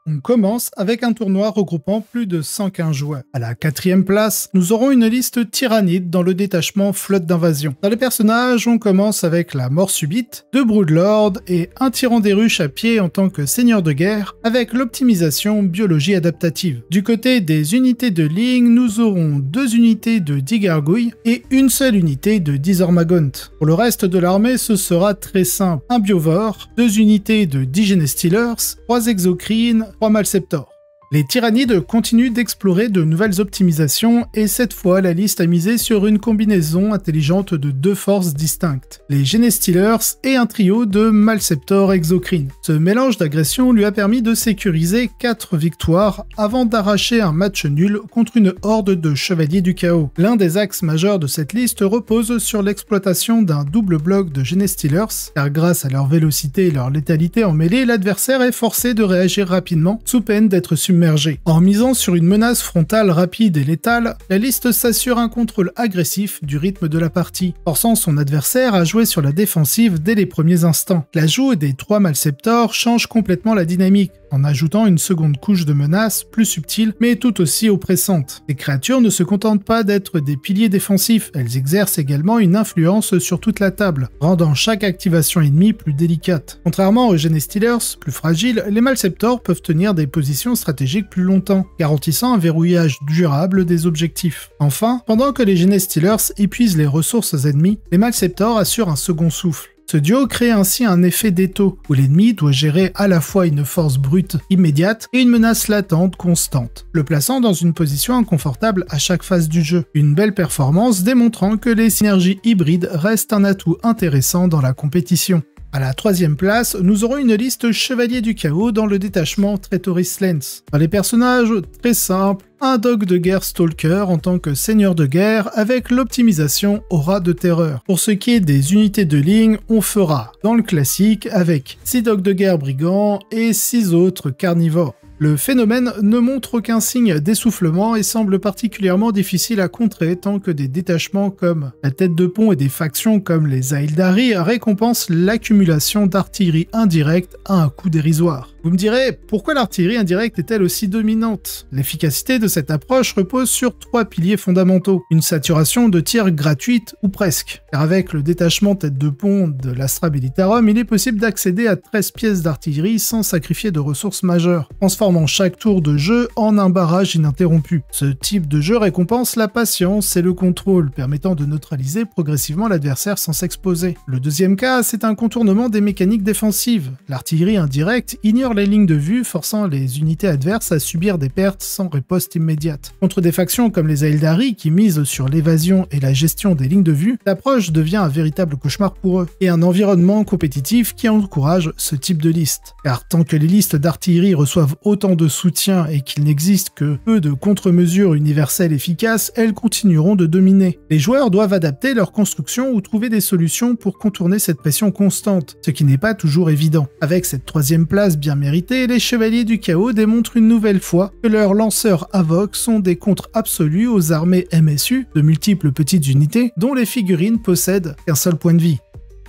On commence avec un tournoi regroupant plus de 115 joueurs. À la 4e place, nous aurons une liste tyrannide dans le détachement flotte d'invasion. Dans les personnages, on commence avec la mort subite, 2 broodlords et un tyran des ruches à pied en tant que seigneur de guerre, avec l'optimisation biologie adaptative. Du côté des unités de ligne, nous aurons 2 unités de 10 gargouilles et une seule unité de 10 ormagont. Pour le reste de l'armée, ce sera très simple. Un biovore, 2 unités de 10 genestealers, 3 exocrines, 3 malceptors. Les tyrannides continuent d'explorer de nouvelles optimisations et cette fois la liste a misé sur une combinaison intelligente de 2 forces distinctes, les Genestealers et un trio de Malceptor exocrines. Ce mélange d'agression lui a permis de sécuriser 4 victoires avant d'arracher un match nul contre une horde de chevaliers du chaos. L'un des axes majeurs de cette liste repose sur l'exploitation d'un double bloc de Genestealers, car grâce à leur vélocité et leur létalité en mêlée, l'adversaire est forcé de réagir rapidement sous peine d'être submergé. En misant sur une menace frontale rapide et létale, la liste s'assure un contrôle agressif du rythme de la partie, forçant son adversaire à jouer sur la défensive dès les premiers instants. L'ajout des 3 Malceptors change complètement la dynamique, en ajoutant une seconde couche de menaces plus subtile mais tout aussi oppressante. Les créatures ne se contentent pas d'être des piliers défensifs, elles exercent également une influence sur toute la table, rendant chaque activation ennemie plus délicate. Contrairement aux Genestealers, plus fragiles, les Malceptors peuvent tenir des positions stratégiques plus longtemps, garantissant un verrouillage durable des objectifs. Enfin, pendant que les Genestealers épuisent les ressources ennemies, les Malceptors assurent un second souffle. Ce duo crée ainsi un effet d'étau, où l'ennemi doit gérer à la fois une force brute immédiate et une menace latente constante, le plaçant dans une position inconfortable à chaque phase du jeu. Une belle performance démontrant que les synergies hybrides restent un atout intéressant dans la compétition. À la 3e place, nous aurons une liste Chevalier du Chaos dans le détachement Traitoris Lens. Dans les personnages, très simples, un dog de guerre Stalker en tant que seigneur de guerre avec l'optimisation Aura de Terreur. Pour ce qui est des unités de ligne, on fera dans le classique avec 6 dogs de guerre brigands et 6 autres carnivores. Le phénomène ne montre aucun signe d'essoufflement et semble particulièrement difficile à contrer tant que des détachements comme la tête de pont et des factions comme les Aeldari récompensent l'accumulation d'artillerie indirecte à un coût dérisoire. Vous me direz, pourquoi l'artillerie indirecte est-elle aussi dominante? L'efficacité de cette approche repose sur 3 piliers fondamentaux. Une saturation de tir gratuite ou presque, car avec le détachement tête de pont de l'Astra Militarum, il est possible d'accéder à 13 pièces d'artillerie sans sacrifier de ressources majeures, transformant chaque tour de jeu en un barrage ininterrompu. Ce type de jeu récompense la patience et le contrôle, permettant de neutraliser progressivement l'adversaire sans s'exposer. Le deuxième cas, c'est un contournement des mécaniques défensives. L'artillerie indirecte ignore les lignes de vue, forçant les unités adverses à subir des pertes sans riposte immédiate. Contre des factions comme les Aeldari qui misent sur l'évasion et la gestion des lignes de vue, l'approche devient un véritable cauchemar pour eux, et un environnement compétitif qui encourage ce type de liste. Car tant que les listes d'artillerie reçoivent autant de soutien et qu'il n'existe que peu de contre-mesures universelles efficaces, elles continueront de dominer. Les joueurs doivent adapter leur construction ou trouver des solutions pour contourner cette pression constante, ce qui n'est pas toujours évident. Avec cette 3e place bien méritée, les Chevaliers du Chaos démontrent une nouvelle fois que leurs lanceurs Avoc sont des contres absolus aux armées MSU, de multiples petites unités, dont les figurines possèdent qu'un seul point de vie.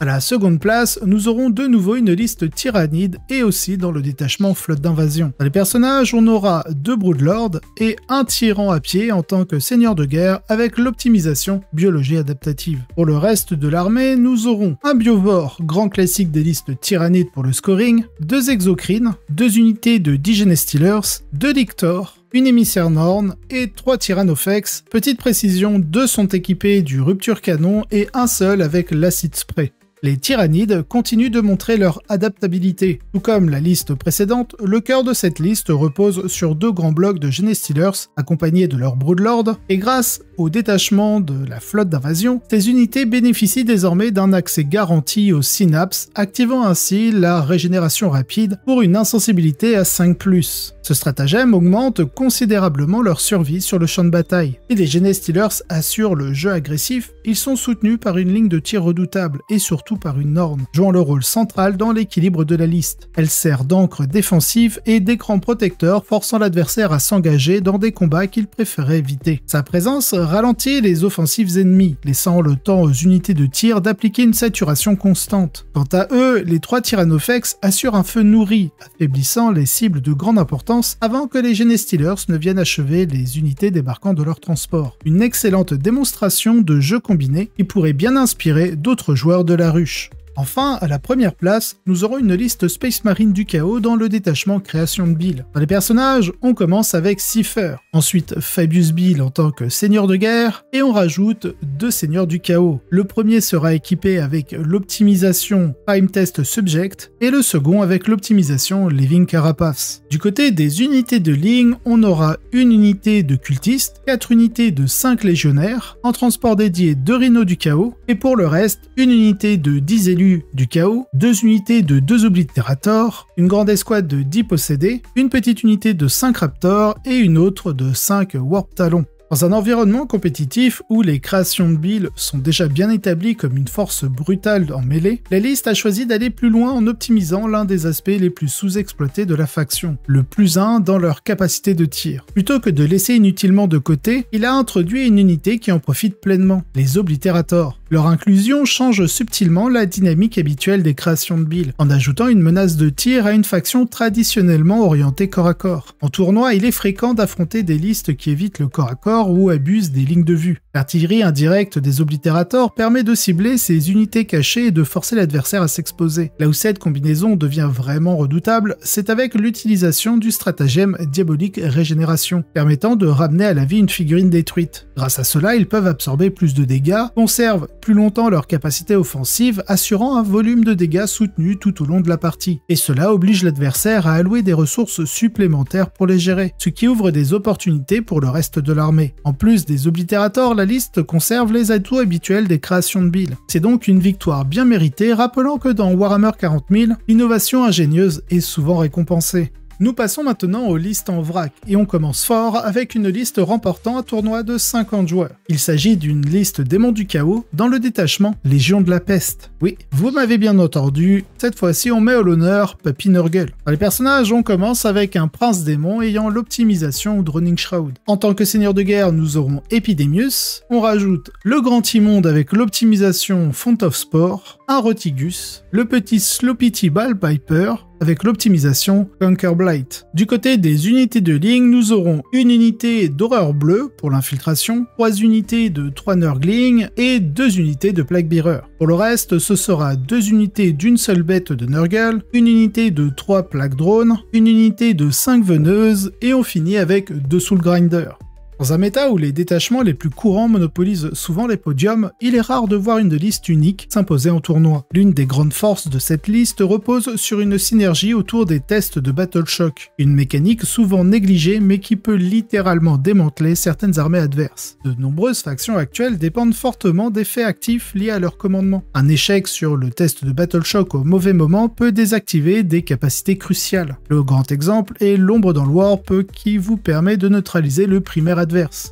À la 2e place, nous aurons de nouveau une liste tyrannide et aussi dans le détachement flotte d'invasion. Dans les personnages, on aura 2 broodlords et un tyran à pied en tant que seigneur de guerre avec l'optimisation biologie adaptative. Pour le reste de l'armée, nous aurons un biovore, grand classique des listes tyrannides pour le scoring, 2 exocrines, 2 unités de 10 genestealers, 2 lictors, une émissaire Norn et 3 Tyrannofex. Petite précision, 2 sont équipés du rupture canon et un seul avec l'acide spray. Les tyrannides continuent de montrer leur adaptabilité. Tout comme la liste précédente, le cœur de cette liste repose sur 2 grands blocs de Genestealers accompagnés de leurs broodlords, et grâce au détachement de la flotte d'invasion, ces unités bénéficient désormais d'un accès garanti aux synapses, activant ainsi la régénération rapide pour une insensibilité à 5+. Ce stratagème augmente considérablement leur survie sur le champ de bataille. Et les Genestealers assurent le jeu agressif, ils sont soutenus par une ligne de tir redoutable et surtout par une Norn, jouant le rôle central dans l'équilibre de la liste. Elle sert d'encre défensive et d'écran protecteur, forçant l'adversaire à s'engager dans des combats qu'il préférait éviter. Sa présence ralentit les offensives ennemies, laissant le temps aux unités de tir d'appliquer une saturation constante. Quant à eux, les 3 Tyrannofex assurent un feu nourri, affaiblissant les cibles de grande importance avant que les Genestealers ne viennent achever les unités débarquant de leur transport. Une excellente démonstration de jeu combiné qui pourrait bien inspirer d'autres joueurs de la ruche. Enfin, à la première place, nous aurons une liste Space Marine du chaos dans le détachement création de Bill. Dans les personnages, on commence avec Cipher, ensuite Fabius Bill en tant que seigneur de guerre, et on rajoute 2 seigneurs du chaos. Le premier sera équipé avec l'optimisation Prime Test Subject, et le second avec l'optimisation Living Carapace. Du côté des unités de ligne, on aura une unité de cultistes, 4 unités de 5 légionnaires, en transport dédié 2 rhinos du chaos, et pour le reste, une unité de 10 élus du chaos, 2 unités de 2 oblitérators, une grande escouade de 10 possédés, une petite unité de 5 raptors et une autre de 5 warp talons. Dans un environnement compétitif où les créations de Bill sont déjà bien établies comme une force brutale en mêlée, la liste a choisi d'aller plus loin en optimisant l'un des aspects les plus sous-exploités de la faction, le +1 dans leur capacité de tir. Plutôt que de laisser inutilement de côté, il a introduit une unité qui en profite pleinement, les oblitérators. Leur inclusion change subtilement la dynamique habituelle des créations de Bill, en ajoutant une menace de tir à une faction traditionnellement orientée corps à corps. En tournoi, il est fréquent d'affronter des listes qui évitent le corps à corps ou abusent des lignes de vue. L'artillerie indirecte des oblitérators permet de cibler ces unités cachées et de forcer l'adversaire à s'exposer. Là où cette combinaison devient vraiment redoutable, c'est avec l'utilisation du stratagème Diabolique Régénération, permettant de ramener à la vie une figurine détruite. Grâce à cela, ils peuvent absorber plus de dégâts, conservent plus longtemps leur capacité offensive, assurant un volume de dégâts soutenu tout au long de la partie. Et cela oblige l'adversaire à allouer des ressources supplémentaires pour les gérer, ce qui ouvre des opportunités pour le reste de l'armée. En plus des oblitérators, la liste conserve les atouts habituels des créations de Bill. C'est donc une victoire bien méritée, rappelant que dans Warhammer 40 000, l'innovation ingénieuse est souvent récompensée. Nous passons maintenant aux listes en vrac, et on commence fort avec une liste remportant un tournoi de 50 joueurs. Il s'agit d'une liste démons du chaos dans le détachement Légion de la Peste. Oui, vous m'avez bien entendu, cette fois-ci on met à l'honneur Papy Nurgle. Dans les personnages, on commence avec un prince démon ayant l'optimisation Droning Shroud. En tant que seigneur de guerre, nous aurons Epidemius, on rajoute le grand immonde avec l'optimisation Font of Spore, un Rotigus, le petit Sloppity Ball Piper, avec l'optimisation Conquer Blight. Du côté des unités de ligne, nous aurons une unité d'horreur bleue pour l'infiltration, 3 unités de 3 Nurgling et 2 unités de Plaguebearer. Pour le reste, ce sera 2 unités d'une seule bête de Nurgle, une unité de 3 Plague Drones, une unité de 5 veneuses et on finit avec 2 Soul Grinder. Dans un méta où les détachements les plus courants monopolisent souvent les podiums, il est rare de voir une liste unique s'imposer en tournoi. L'une des grandes forces de cette liste repose sur une synergie autour des tests de Battle Shock, une mécanique souvent négligée mais qui peut littéralement démanteler certaines armées adverses. De nombreuses factions actuelles dépendent fortement d'effets actifs liés à leur commandement. Un échec sur le test de Battle Shock au mauvais moment peut désactiver des capacités cruciales. Le grand exemple est l'ombre dans le Warp qui vous permet de neutraliser le primaire adverse.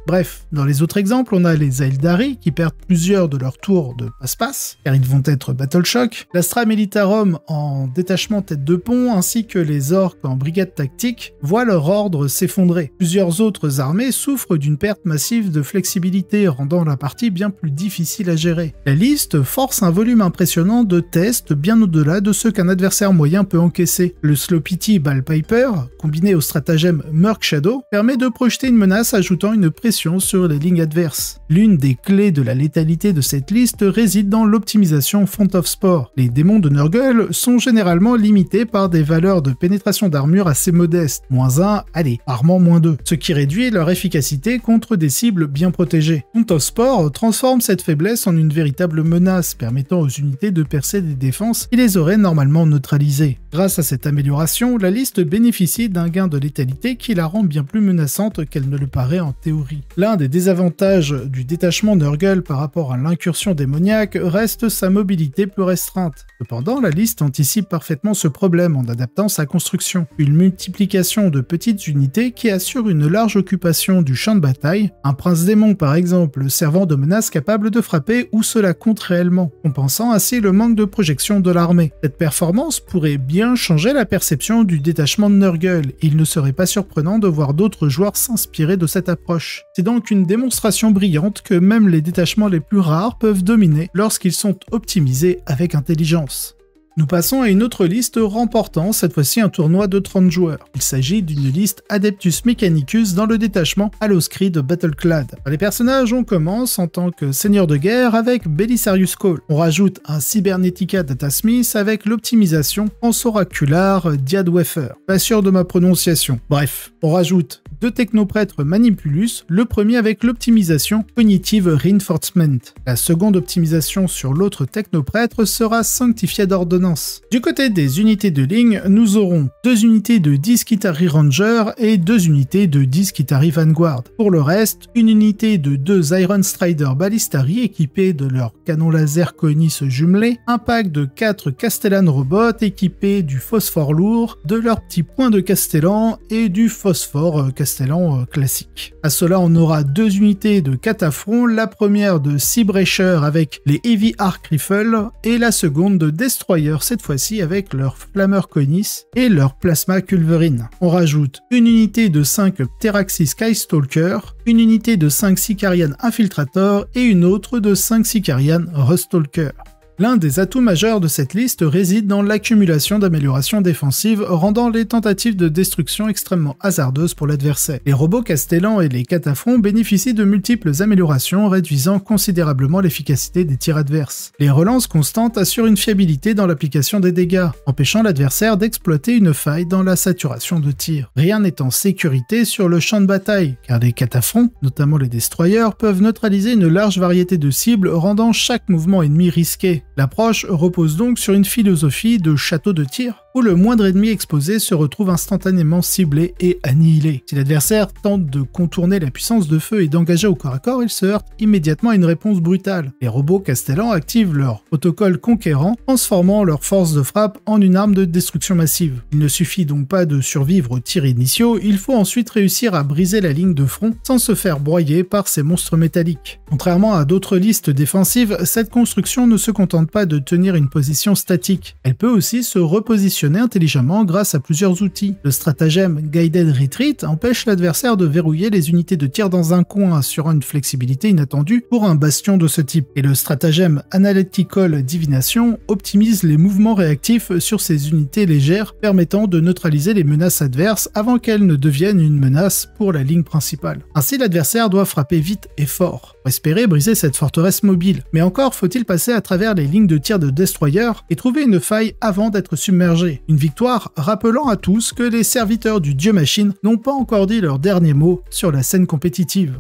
Bref, dans les autres exemples, on a les Aeldari qui perdent plusieurs de leurs tours de passe-passe, car ils vont être Battle Shock, l'Astra Militarum en détachement tête de pont, ainsi que les orques en brigade tactique, voient leur ordre s'effondrer. Plusieurs autres armées souffrent d'une perte massive de flexibilité, rendant la partie bien plus difficile à gérer. La liste force un volume impressionnant de tests bien au-delà de ce qu'un adversaire moyen peut encaisser. Le Sloppity Ball Piper, combiné au stratagème Murk Shadow, permet de projeter une menace ajoutant une pression sur les lignes adverses. L'une des clés de la létalité de cette liste réside dans l'optimisation Font of Spore. Les démons de Nurgle sont généralement limités par des valeurs de pénétration d'armure assez modestes, -1, allez, rarement -2, ce qui réduit leur efficacité contre des cibles bien protégées. Font of Spore transforme cette faiblesse en une véritable menace, permettant aux unités de percer des défenses qui les auraient normalement neutralisées. Grâce à cette amélioration, la liste bénéficie d'un gain de létalité qui la rend bien plus menaçante qu'elle ne le paraît en théorie. L'un des désavantages du détachement Nurgle par rapport à l'incursion démoniaque reste sa mobilité plus restreinte. Cependant, la liste anticipe parfaitement ce problème en adaptant sa construction. Une multiplication de petites unités qui assurent une large occupation du champ de bataille, un prince démon par exemple servant de menace capable de frapper où cela compte réellement, compensant ainsi le manque de projection de l'armée. Cette performance pourrait bien changer la perception du détachement de Nurgle, et il ne serait pas surprenant de voir d'autres joueurs s'inspirer de cette approche. C'est donc une démonstration brillante que même les détachements les plus rares peuvent dominer lorsqu'ils sont optimisés avec intelligence. Nous passons à une autre liste remportant cette fois-ci un tournoi de 30 joueurs. Il s'agit d'une liste Adeptus Mechanicus dans le détachement Halo's Creed Battleclad. Dans les personnages, on commence en tant que seigneur de guerre avec Belisarius Cawl. On rajoute un Cybernetica Datasmith avec l'optimisation Oracular Diadwafer. Pas sûr de ma prononciation. Bref, on rajoute 2 technoprêtres Manipulus, le premier avec l'optimisation Cognitive Reinforcement. La seconde optimisation sur l'autre technoprêtre sera Sanctified Ordonnance. Du côté des unités de ligne, nous aurons 2 unités de 10 Skitarii Ranger et 2 unités de 10 Skitarii Vanguard. Pour le reste, une unité de 2 Iron Strider Ballistari équipés de leur canon laser Conis jumelé, un pack de 4 Castellan Robots équipés du phosphore lourd, de leur petit point de Castellan et du phosphore Castellan classique. À cela, on aura 2 unités de Cataphrons, la première de Sea Breacher avec les Heavy Arc Rifle et la seconde de Destroyer, cette fois-ci avec leur Flammer Conis et leur Plasma Culverine. On rajoute une unité de 5 Pteraxis Skystalker, une unité de 5 Sicarian Infiltrator et une autre de 5 Sicarian Rustalker. L'un des atouts majeurs de cette liste réside dans l'accumulation d'améliorations défensives, rendant les tentatives de destruction extrêmement hasardeuses pour l'adversaire. Les robots Castellan et les Cataphrons bénéficient de multiples améliorations, réduisant considérablement l'efficacité des tirs adverses. Les relances constantes assurent une fiabilité dans l'application des dégâts, empêchant l'adversaire d'exploiter une faille dans la saturation de tir. Rien n'est en sécurité sur le champ de bataille, car les Cataphrons, notamment les Destroyers, peuvent neutraliser une large variété de cibles, rendant chaque mouvement ennemi risqué. L'approche repose donc sur une philosophie de château de tir, où le moindre ennemi exposé se retrouve instantanément ciblé et annihilé. Si l'adversaire tente de contourner la puissance de feu et d'engager au corps à corps, il se heurte immédiatement à une réponse brutale. Les robots Castellan activent leur protocole conquérant, transformant leur force de frappe en une arme de destruction massive. Il ne suffit donc pas de survivre aux tirs initiaux, il faut ensuite réussir à briser la ligne de front sans se faire broyer par ces monstres métalliques. Contrairement à d'autres listes défensives, cette construction ne se contente pas de tenir une position statique. Elle peut aussi se repositionner intelligemment grâce à plusieurs outils. Le stratagème Guided Retreat empêche l'adversaire de verrouiller les unités de tir dans un coin, assurant une flexibilité inattendue pour un bastion de ce type. Et le stratagème Analytical Divination optimise les mouvements réactifs sur ces unités légères, permettant de neutraliser les menaces adverses avant qu'elles ne deviennent une menace pour la ligne principale. Ainsi, l'adversaire doit frapper vite et fort pour espérer briser cette forteresse mobile. Mais encore faut-il passer à travers les lignes de tir de Destroyer et trouver une faille avant d'être submergé. Une victoire rappelant à tous que les serviteurs du dieu machine n'ont pas encore dit leur dernier mot sur la scène compétitive.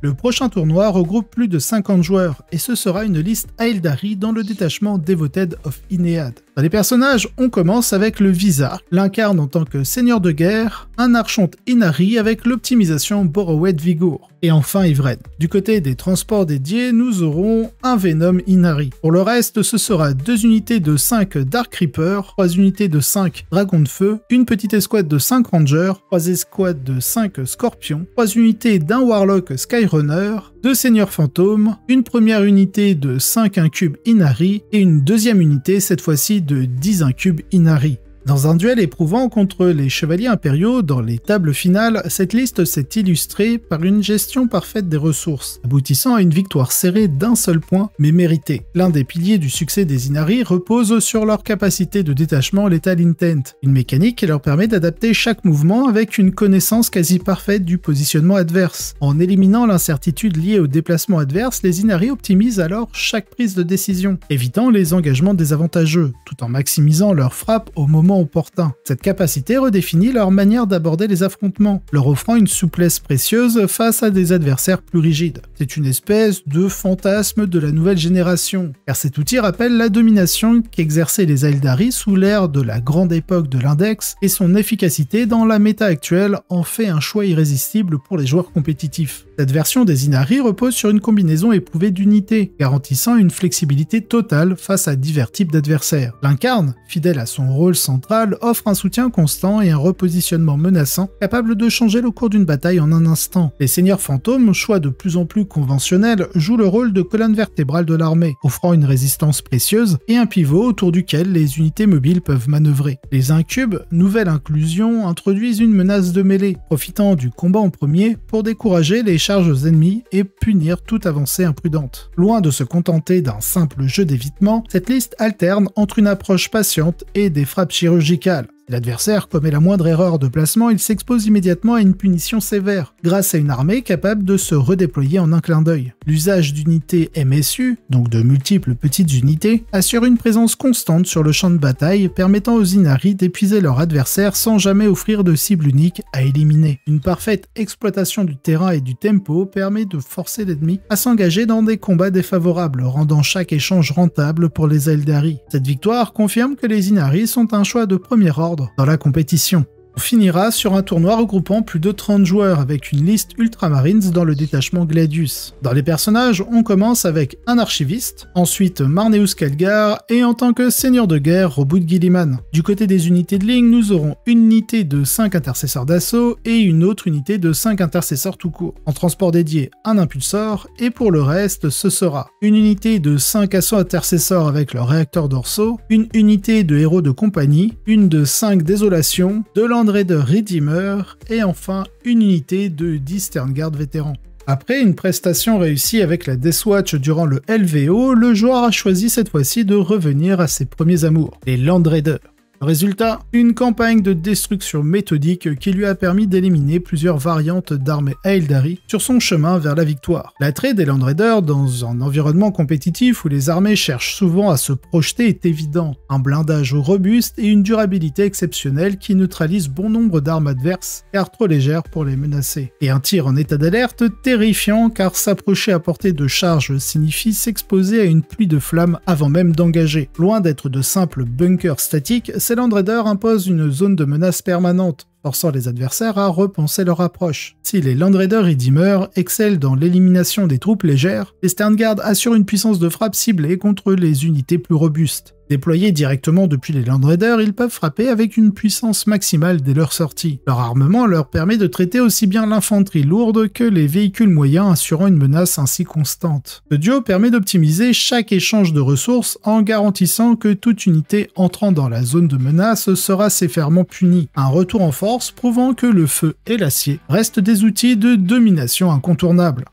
Le prochain tournoi regroupe plus de 50 joueurs et ce sera une liste Aeldari dans le détachement Devoted of Inead. Dans les personnages, on commence avec le Visarch, l'incarne en tant que seigneur de guerre, un archonte Inari avec l'optimisation Borrowed Vigor, et enfin Ivren. Du côté des transports dédiés, nous aurons un Venom Inari. Pour le reste, ce sera 2 unités de 5 Dark Reaper, 3 unités de 5 Dragons de Feu, une petite escouade de 5 Rangers, 3 escouades de 5 Scorpions, 3 unités d'un Warlock Skyrunner, 2 Seigneurs Fantômes, une première unité de 5 Incubes Inari et une deuxième unité, cette fois-ci de 10 Incubes Inari. Dans un duel éprouvant contre les chevaliers impériaux dans les tables finales, cette liste s'est illustrée par une gestion parfaite des ressources, aboutissant à une victoire serrée d'un seul point, mais méritée. L'un des piliers du succès des Inari repose sur leur capacité de détachement Lethal Intent, une mécanique qui leur permet d'adapter chaque mouvement avec une connaissance quasi parfaite du positionnement adverse. En éliminant l'incertitude liée au déplacement adverse, les Inari optimisent alors chaque prise de décision, évitant les engagements désavantageux, tout en maximisant leur frappe au moment moment opportun. Cette capacité redéfinit leur manière d'aborder les affrontements, leur offrant une souplesse précieuse face à des adversaires plus rigides. C'est une espèce de fantasme de la nouvelle génération, car cet outil rappelle la domination qu'exerçaient les Aeldari sous l'ère de la grande époque de l'index, et son efficacité dans la méta actuelle en fait un choix irrésistible pour les joueurs compétitifs. Cette version des Inari repose sur une combinaison éprouvée d'unités, garantissant une flexibilité totale face à divers types d'adversaires. L'Incarne, fidèle à son rôle central, offre un soutien constant et un repositionnement menaçant, capable de changer le cours d'une bataille en un instant. Les Seigneurs Fantômes, choix de plus en plus conventionnel, jouent le rôle de colonne vertébrale de l'armée, offrant une résistance précieuse et un pivot autour duquel les unités mobiles peuvent manœuvrer. Les Incubes, nouvelle inclusion, introduisent une menace de mêlée, profitant du combat en premier pour décourager les charges ennemies et punir toute avancée imprudente. Loin de se contenter d'un simple jeu d'évitement, cette liste alterne entre une approche patiente et des frappes chirurgicales. Si l'adversaire commet la moindre erreur de placement, il s'expose immédiatement à une punition sévère, grâce à une armée capable de se redéployer en un clin d'œil. L'usage d'unités MSU, donc de multiples petites unités, assure une présence constante sur le champ de bataille, permettant aux Inari d'épuiser leur adversaire sans jamais offrir de cible unique à éliminer. Une parfaite exploitation du terrain et du tempo permet de forcer l'ennemi à s'engager dans des combats défavorables, rendant chaque échange rentable pour les Aeldari. Cette victoire confirme que les Inari sont un choix de premier ordre dans la compétition. On finira sur un tournoi regroupant plus de 30 joueurs avec une liste Ultramarines dans le détachement Gladius. Dans les personnages, on commence avec un archiviste, ensuite Marneus Calgar et en tant que seigneur de guerre, Robout Guilliman. Du côté des unités de ligne, nous aurons une unité de 5 intercesseurs d'assaut et une autre unité de 5 intercesseurs tout court. En transport dédié, un impulsor et pour le reste, ce sera une unité de 5 assauts intercesseurs avec leur réacteur dorsaux, une unité de héros de compagnie, une de 5 désolations, de Landraider Redeemer et enfin une unité de 10 Sternguard vétérans. Après une prestation réussie avec la Deathwatch durant le LVO, le joueur a choisi cette fois-ci de revenir à ses premiers amours, les Landraiders. Le résultat, une campagne de destruction méthodique qui lui a permis d'éliminer plusieurs variantes d'armées Aeldari sur son chemin vers la victoire. L'attrait des Landraiders dans un environnement compétitif où les armées cherchent souvent à se projeter est évident. Un blindage robuste et une durabilité exceptionnelle qui neutralise bon nombre d'armes adverses, car trop légères pour les menacer. Et un tir en état d'alerte terrifiant car s'approcher à portée de charge signifie s'exposer à une pluie de flammes avant même d'engager. Loin d'être de simples bunkers statiques, ces Landraiders imposent une zone de menace permanente, forçant les adversaires à repenser leur approche. Si les Landraider Redeemer excellent dans l'élimination des troupes légères, les Sternguard assurent une puissance de frappe ciblée contre les unités plus robustes. Déployés directement depuis les Landraiders, ils peuvent frapper avec une puissance maximale dès leur sortie. Leur armement leur permet de traiter aussi bien l'infanterie lourde que les véhicules moyens, assurant une menace ainsi constante. Ce duo permet d'optimiser chaque échange de ressources en garantissant que toute unité entrant dans la zone de menace sera sévèrement punie. Un retour en force prouvant que le feu et l'acier restent des outils de domination incontournables.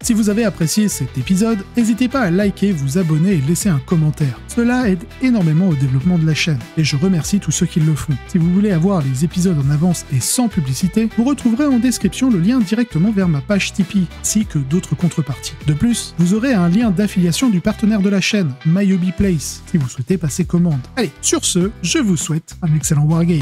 Si vous avez apprécié cet épisode, n'hésitez pas à liker, vous abonner et laisser un commentaire. Cela aide énormément au développement de la chaîne, et je remercie tous ceux qui le font. Si vous voulez avoir les épisodes en avance et sans publicité, vous retrouverez en description le lien directement vers ma page Tipeee, ainsi que d'autres contreparties. De plus, vous aurez un lien d'affiliation du partenaire de la chaîne, My Hobby Place, si vous souhaitez passer commande. Allez, sur ce, je vous souhaite un excellent wargame.